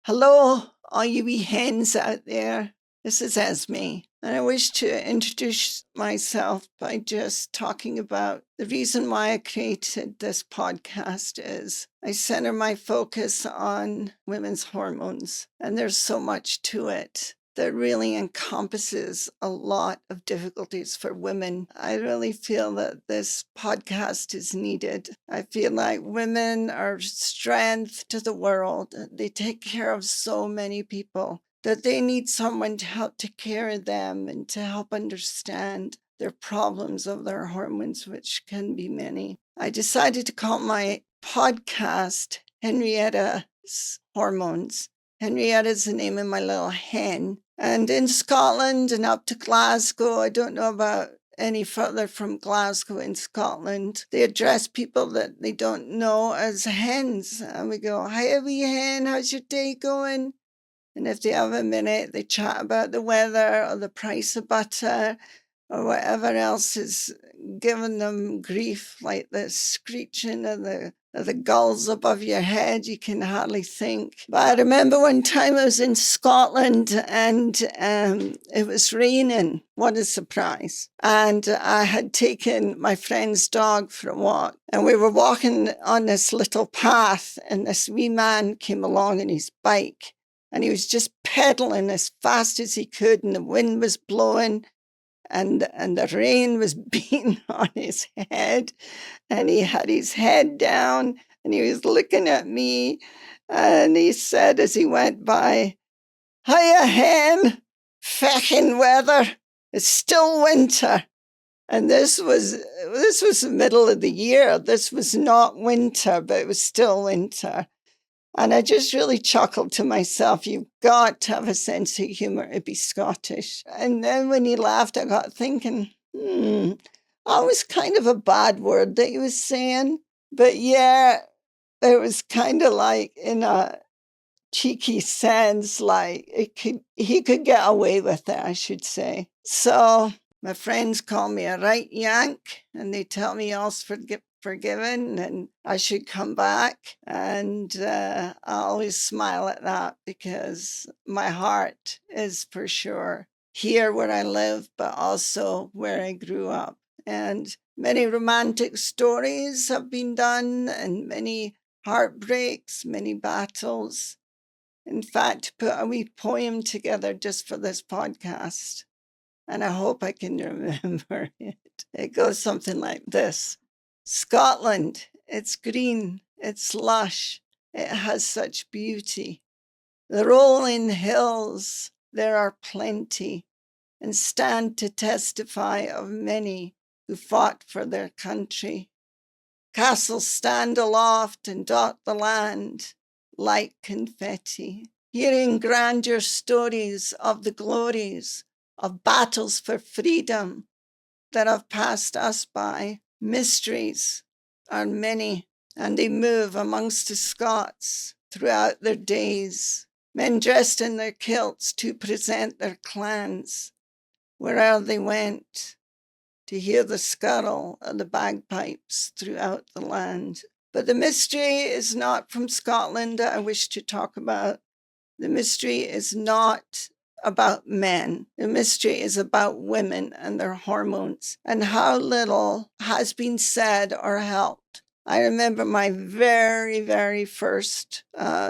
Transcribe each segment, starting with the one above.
Hello, all you wee hens out there. This is Esme, and I wish to introduce myself by just talking about the reason why I created this podcast is I center my focus on women's hormones, and there's so much to it that really encompasses a lot of difficulties for women. I really feel that this podcast is needed. I feel like women are strength to the world. They take care of so many people that they need someone to help take care of them and to help understand their problems of their hormones, which can be many. I decided to call my podcast Henrietta's Hormones. Henrietta is the name of my little hen. And in Scotland and up to Glasgow, I don't know about any further from Glasgow in Scotland, they address people that they don't know as hens. And we go, "Hi, wee hen, how's your day going?" And if they have a minute, they chat about the weather or the price of butter or whatever else is giving them grief, like the screeching of the gulls above your head. You can hardly think. But I remember one time I was in Scotland and it was raining. What a surprise. And I had taken my friend's dog for a walk. And we were walking on this little path, and this wee man came along on his bike. And he was just pedaling as fast as he could, and the wind was blowing. And the rain was beating on his head, and he had his head down, and he was looking at me, and he said as he went by, "Hiya, hen, feckin' weather, it's still winter." And this was the middle of the year. This was not winter, but it was still winter. And I just really chuckled to myself, you've got to have a sense of humor to be Scottish. And then when he laughed, I got thinking, that was kind of a bad word that he was saying. But yeah, it was kind of like in a cheeky sense, like he could get away with it, I should say. So my friends call me a right yank, and they tell me all's forgiven and I should come back. And I always smile at that because my heart is for sure here where I live, but also where I grew up. And many romantic stories have been done, and many heartbreaks, many battles. In fact, put a wee poem together just for this podcast, and I hope I can remember it. It goes something like this. Scotland, it's green, it's lush, it has such beauty. The rolling hills, there are plenty, and stand to testify of many who fought for their country. Castles stand aloft and dot the land like confetti, hearing grandeur stories of the glories of battles for freedom that have passed us by. Mysteries are many, and they move amongst the Scots throughout their days. Men dressed in their kilts to present their clans where'er they went, to hear the skirl of the bagpipes throughout the land. But the mystery is not from Scotland that I wish to talk about. The mystery is not about men. The mystery is about women and their hormones and how little has been said or helped. I remember my very, very first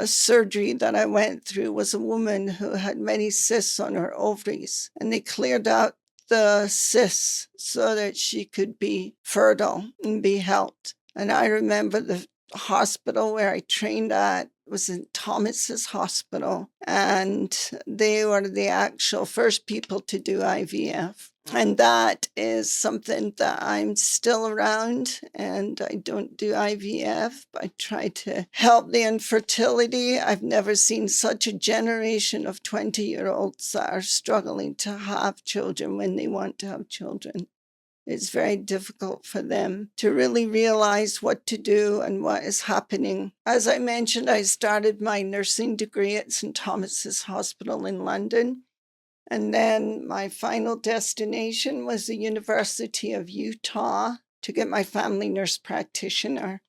surgery that I went through was a woman who had many cysts on her ovaries, and they cleared out the cysts so that she could be fertile and be helped. And I remember the hospital where I trained at was in Thomas's Hospital, and they were the actual first people to do IVF. And that is something that I'm still around, and I don't do IVF. I try to help the infertility. I've never seen such a generation of 20-year-olds that are struggling to have children when they want to have children. It's very difficult for them to really realize what to do and what is happening. As I mentioned, I started my nursing degree at St. Thomas's Hospital in London. And then my final destination was the University of Utah to get my family nurse practitioner.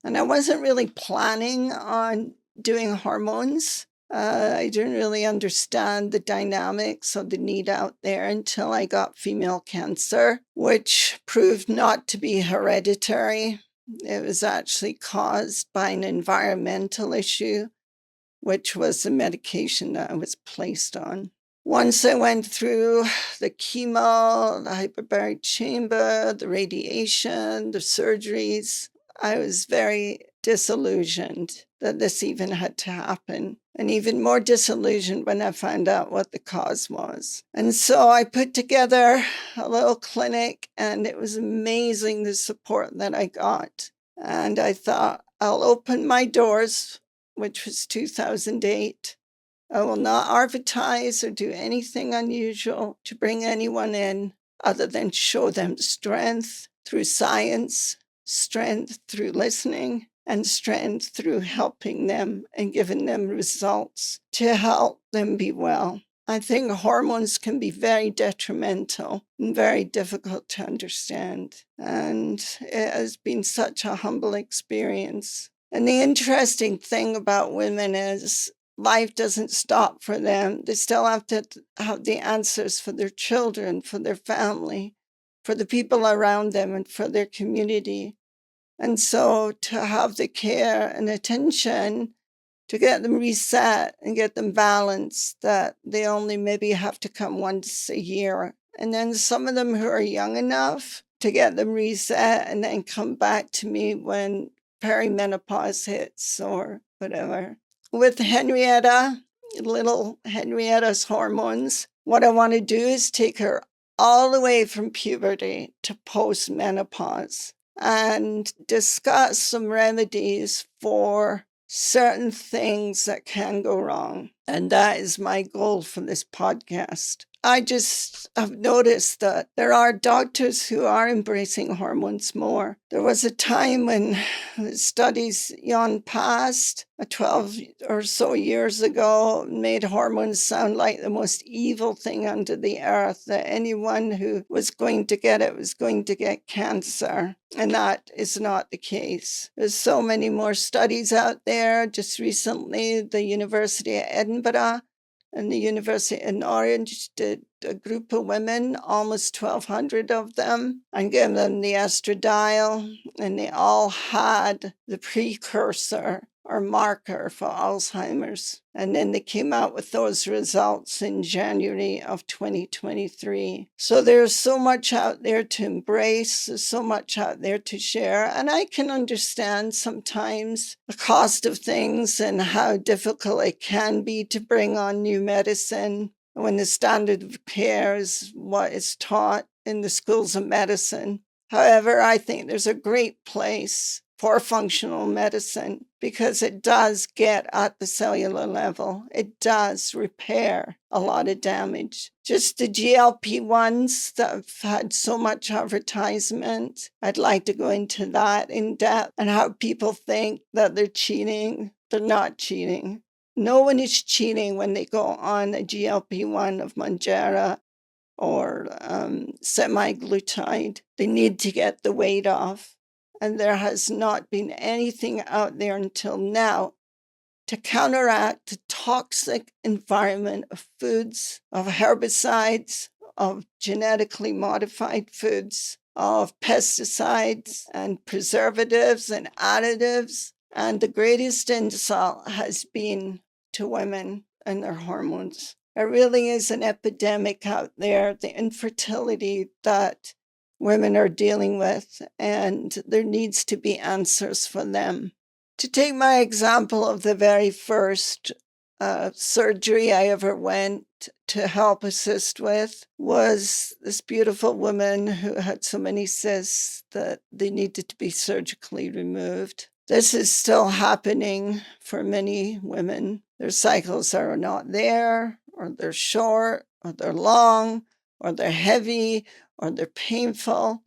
And I wasn't really planning on doing hormones. I didn't really understand the dynamics of the need out there until I got female cancer, which proved not to be hereditary. It was actually caused by an environmental issue, which was the medication that I was placed on. Once I went through the chemo, the hyperbaric chamber, the radiation, the surgeries, I was very disillusioned that this even had to happen, and even more disillusioned when I found out what the cause was. And so I put together a little clinic, and it was amazing the support that I got. And I thought, I'll open my doors, which was 2008. I will not advertise or do anything unusual to bring anyone in other than show them strength through science, strength through listening, and strength through helping them and giving them results to help them be well. I think hormones can be very detrimental and very difficult to understand. And it has been such a humble experience. And the interesting thing about women is life doesn't stop for them. They still have to have the answers for their children, for their family, for the people around them, and for their community. And so to have the care and attention to get them reset and get them balanced, that they only maybe have to come once a year. And then some of them who are young enough to get them reset and then come back to me when perimenopause hits or whatever. With Henrietta, little Henrietta's hormones, what I want to do is take her all the way from puberty to postmenopause and discuss some remedies for certain things that can go wrong. And that is my goal for this podcast. I just have noticed that there are doctors who are embracing hormones more. There was a time when the studies gone past, 12 or so years ago, made hormones sound like the most evil thing under the earth, that anyone who was going to get it was going to get cancer. And that is not the case. There's so many more studies out there. Just recently, the University of Edinburgh and the University in Orange did a group of women, almost 1,200 of them, and gave them the estradiol, and they all had the precursor or marker for Alzheimer's. And then they came out with those results in January of 2023. So there's so much out there to embrace, there's so much out there to share. And I can understand sometimes the cost of things and how difficult it can be to bring on new medicine when the standard of care is what is taught in the schools of medicine. However, I think there's a great place for functional medicine because it does get at the cellular level. It does repair a lot of damage. Just the GLP-1s that have had so much advertisement, I'd like to go into that in depth and how people think that they're cheating. They're not cheating. No one is cheating when they go on a GLP-1 of Mounjaro or semaglutide. They need to get the weight off. And there has not been anything out there until now to counteract the toxic environment of foods, of herbicides, of genetically modified foods, of pesticides and preservatives and additives. And the greatest insult has been to women and their hormones. There really is an epidemic out there, the infertility that women are dealing with, and there needs to be answers for them. To take my example of the very first surgery I ever went to help assist with was this beautiful woman who had so many cysts that they needed to be surgically removed. This is still happening for many women. Their cycles are not there, or they're short, or they're long, or they're heavy, or they're painful.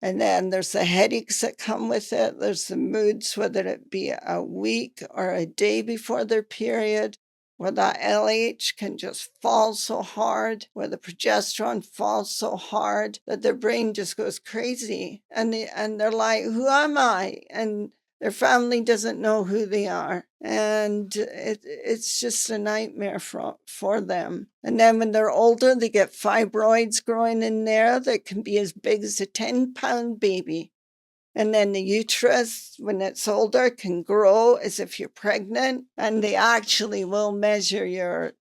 And then there's the headaches that come with it. There's the moods, whether it be a week or a day before their period, where that LH can just fall so hard, where the progesterone falls so hard that their brain just goes crazy. And they're like, who am I? And Their family doesn't know who they are. And it's just a nightmare for them. And then when they're older, they get fibroids growing in there that can be as big as a 10-pound baby. And then the uterus, when it's older, can grow as if you're pregnant. And they actually will measure your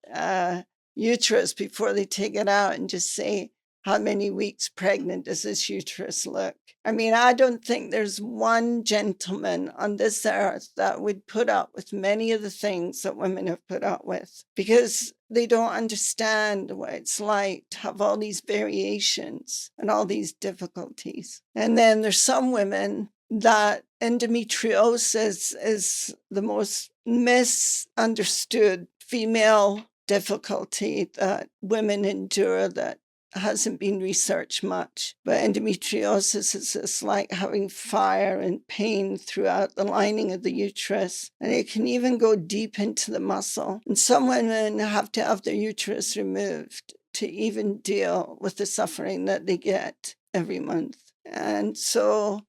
uterus before they take it out and just say, how many weeks pregnant does this uterus look? I mean, I don't think there's one gentleman on this earth that would put up with many of the things that women have put up with, because they don't understand what it's like to have all these variations and all these difficulties. And then there's some women that endometriosis is the most misunderstood female difficulty that women endure that hasn't been researched much. But endometriosis is just like having fire and pain throughout the lining of the uterus. And it can even go deep into the muscle. And some women have to have their uterus removed to even deal with the suffering that they get every month. And so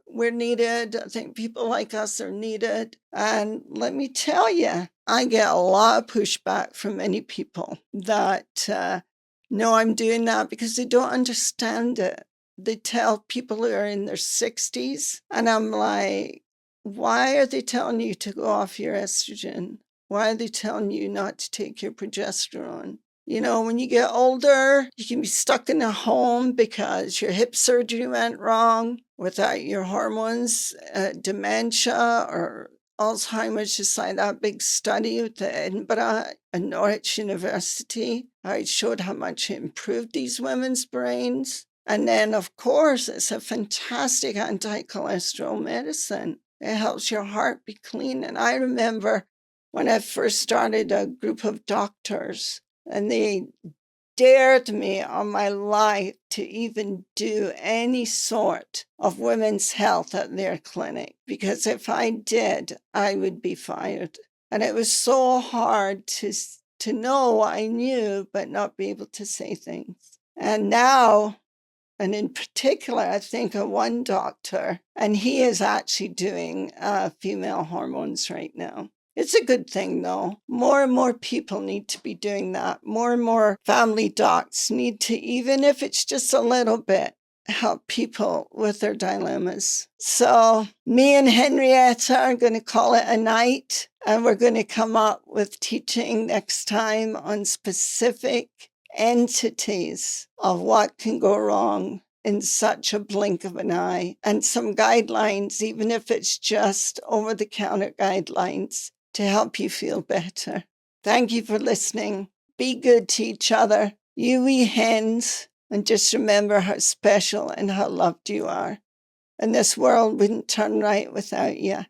we're needed. I think people like us are needed. And let me tell you, I get a lot of pushback from many people that know I'm doing that because they don't understand it. They tell people who are in their 60s, and I'm like, why are they telling you to go off your estrogen? Why are they telling you not to take your progesterone? You know, when you get older, you can be stuck in a home because your hip surgery went wrong without your hormones, dementia or Alzheimer's, just like that big study with the Edinburgh and Norwich University. It showed how much it improved these women's brains. And then, of course, it's a fantastic anti-cholesterol medicine. It helps your heart be clean. And I remember when I first started a group of doctors, and they dared me on my life to even do any sort of women's health at their clinic, because if I did, I would be fired. And it was so hard to know what I knew, but not be able to say things. And now, and in particular, I think of one doctor, and he is actually doing female hormones right now. It's a good thing, though. More and more people need to be doing that. More and more family docs need to, even if it's just a little bit, help people with their dilemmas. So me and Henrietta are going to call it a night, and we're going to come up with teaching next time on specific entities of what can go wrong in such a blink of an eye, and some guidelines, even if it's just over-the-counter guidelines, to help you feel better. Thank you for listening. Be good to each other. You wee hens, and just remember how special and how loved you are. And this world wouldn't turn right without you.